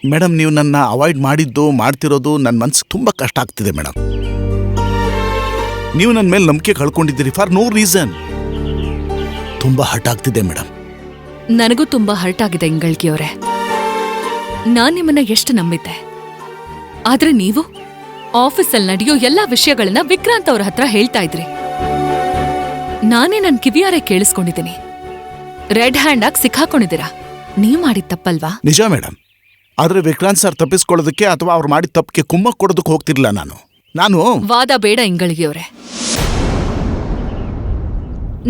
Madam, ನೀವು ನನ್ನ avoid ಮಾಡ್ತಿರೋದು ನನ್ನ ಮನಸ್ಸಿಗೆ ತುಂಬ ಕಷ್ಟ ಆಗ್ತಿದೆ ಮೇಡಮ್. ನೀವು ನನ್ನ ಮೇಲೆ ನಂಬಿಕೆ ಕಳ್ಕೊಂಡಿದ್ದೀರಿ ಫಾರ್ ನೋ ರೀಸನ್. ತುಂಬ ಹರ್ಟ್ ಆಗ್ತಿದೆ ಮೇಡಮ್. ನನಗೂ ತುಂಬಾ ಹರ್ಟ್ ಆಗಿದೆ ಇಂಗಳ್ಗಿಯವರೇ. ನಾನ್ ನಿಮ್ಮನ್ನ ಎಷ್ಟು ನಂಬಿದ್ದೆ, ಆದ್ರೆ ನೀವು ಆಫೀಸಲ್ಲಿ ನಡೆಯೋ ಎಲ್ಲಾ ವಿಷಯಗಳನ್ನ ವಿಕ್ರಾಂತ್ ಅವ್ರ ಹತ್ರ ಹೇಳ್ತಾ ಇದ್ರಿ. ನಾನೇ ನನ್ ಕಿವಿಯಾರೆ ಕೇಳಿಸ್ಕೊಂಡಿದ್ದೀನಿ. ರೆಡ್ ಹ್ಯಾಂಡ್ ಆಗಿ ಸಿಕ್ಕಾಕೊಂಡಿದ್ದೀರಾ. ನೀವ್ ಮಾಡಿದ ತಪ್ಪಲ್ವಾ? ನಿಜ ಮೇಡಮ್. ಆದ್ರೆ ವಿಕ್ರಾಂತ್ ಸರ್ ತಪ್ಪಿಸ್ಕೊಳ್ಳೋದಕ್ಕೆ ಅಥವಾ ಅವ್ರು ಮಾಡಿದ ತಪ್ಪಿಗೆ ಕುಮ್ಮಕ್ ಕೊಡೋದಕ್ಕೆ ಹೋಗ್ತಿರ್ಲಿಲ್ಲ ನಾನು ವಾದ ಬೇಡ ಇಂಗಳಿಗೆಯವರೇ.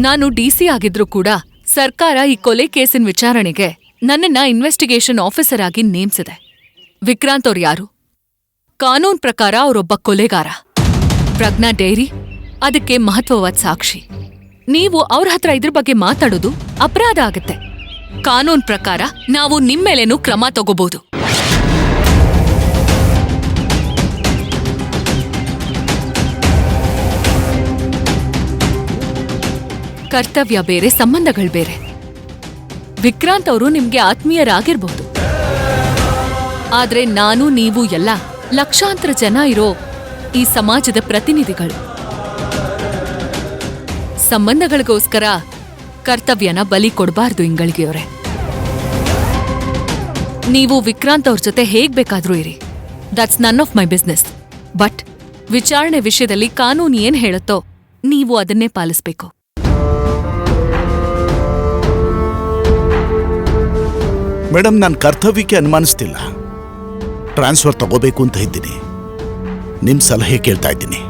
ನಾನು ಡಿಸಿ ಆಗಿದ್ರು ಕೂಡ ಸರ್ಕಾರ ಈ ಕೊಲೆ ಕೇಸಿನ ವಿಚಾರಣೆಗೆ ನನ್ನನ್ನ ಇನ್ವೆಸ್ಟಿಗೇಷನ್ ಆಫೀಸರ್ ಆಗಿ ನೇಮಿಸಿದೆ. ವಿಕ್ರಾಂತ್ ಅವ್ರು ಯಾರು? ಕಾನೂನ್ ಪ್ರಕಾರ ಅವರೊಬ್ಬ ಕೊಲೆಗಾರ. ಪ್ರಜ್ಞಾ ಡೈರಿ ಅದಕ್ಕೆ ಮಹತ್ವವಾದ ಸಾಕ್ಷಿ. ನೀವು ಅವ್ರ ಹತ್ರ ಇದ್ರ ಬಗ್ಗೆ ಮಾತಾಡೋದು ಅಪರಾಧ ಆಗತ್ತೆ. ಕಾನೂನ್ ಪ್ರಕಾರ ನಾವು ನಿಮ್ಮೇಲೇನೂ ಕ್ರಮ ತಗೋಬಹುದು. ಕರ್ತವ್ಯ ಬೇರೆ, ಸಂಬಂಧಗಳು ಬೇರೆ. ವಿಕ್ರಾಂತ್ ಅವರು ನಿಮ್ಗೆ ಆತ್ಮೀಯರಾಗಿರ್ಬಹುದು, ಆದ್ರೆ ನಾನು ನೀವು ಎಲ್ಲ ಲಕ್ಷಾಂತರ ಜನ ಇರೋ ಈ ಸಮಾಜದ ಪ್ರತಿನಿಧಿಗಳು. ಸಂಬಂಧಗಳಿಗೋಸ್ಕರ ಕರ್ತವ್ಯನ ಬಲಿ ಕೊಡಬಾರ್ದು ಇಂಗಳಿಗೆಯವರೇ. ನೀವು ವಿಕ್ರಾಂತ್ ಅವ್ರ ಜೊತೆ ಹೇಗ್ ಬೇಕಾದ್ರೂ ಇರಿ, that's none of my business. But ವಿಚಾರಣೆ ವಿಷಯದಲ್ಲಿ ಕಾನೂನು ಏನ್ ಹೇಳುತ್ತೋ ನೀವು ಅದನ್ನೇ ಪಾಲಿಸ್ಬೇಕು. ಮೇಡಮ್, ನಾನು ಕರ್ತವ್ಯಕ್ಕೆ ಅನುಮಾನಿಸ್ತಿಲ್ಲ. ಟ್ರಾನ್ಸ್ಫರ್ ತಗೋಬೇಕು ಅಂತ ಇದ್ದೀನಿ. ನಿಮ್ ಸಲಹೆ ಕೇಳ್ತಾ ಇದ್ದೀನಿ.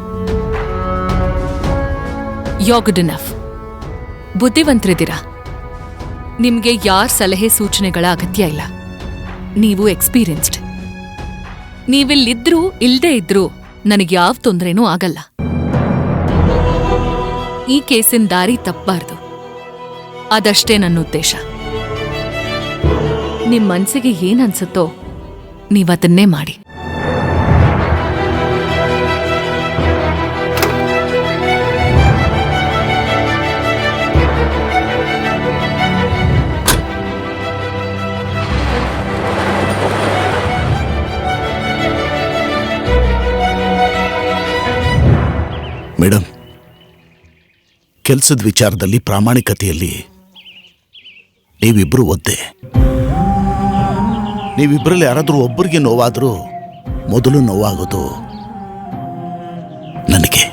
You're good enough. ಬುದ್ಧಿವಂತರಿದ್ದೀರಾ. ನಿಮ್ಗೆ ಯಾರ ಸಲಹೆ ಸೂಚನೆಗಳ ಅಗತ್ಯ ಇಲ್ಲ. ನೀವು ಎಕ್ಸ್ಪೀರಿಯನ್ಸ್ಡ್. ನೀವಿಲ್ಲಿದ್ರೂ ಇಲ್ದೇ ಇದ್ರೂ ನನಗೆ ಯಾವ ತೊಂದರೆನೂ ಆಗಲ್ಲ. ಈ ಕೇಸಿನ ದಾರಿ ತಪ್ಪಬಾರ್ದು, ಅದಷ್ಟೇ ನನ್ನ ಉದ್ದೇಶ. ನಿಮ್ ಮನ್ಸಿಗೆ ಏನನ್ಸುತ್ತೋ ನೀವದನ್ನೇ ಮಾಡಿ. ಮೇಡಮ್, ಕೆಲಸದ ವಿಚಾರದಲ್ಲಿ ಪ್ರಾಮಾಣಿಕತೆಯಲ್ಲಿ ನೀವಿಬ್ರು ಒದ್ದೆ. ನೀವಿಬ್ಬರಲ್ಲಿ ಯಾರಾದರೂ ಒಬ್ಬರಿಗೆ ನೋವಾದರೂ ಮೊದಲು ನೋವಾಗೋದು ನನಗೆ.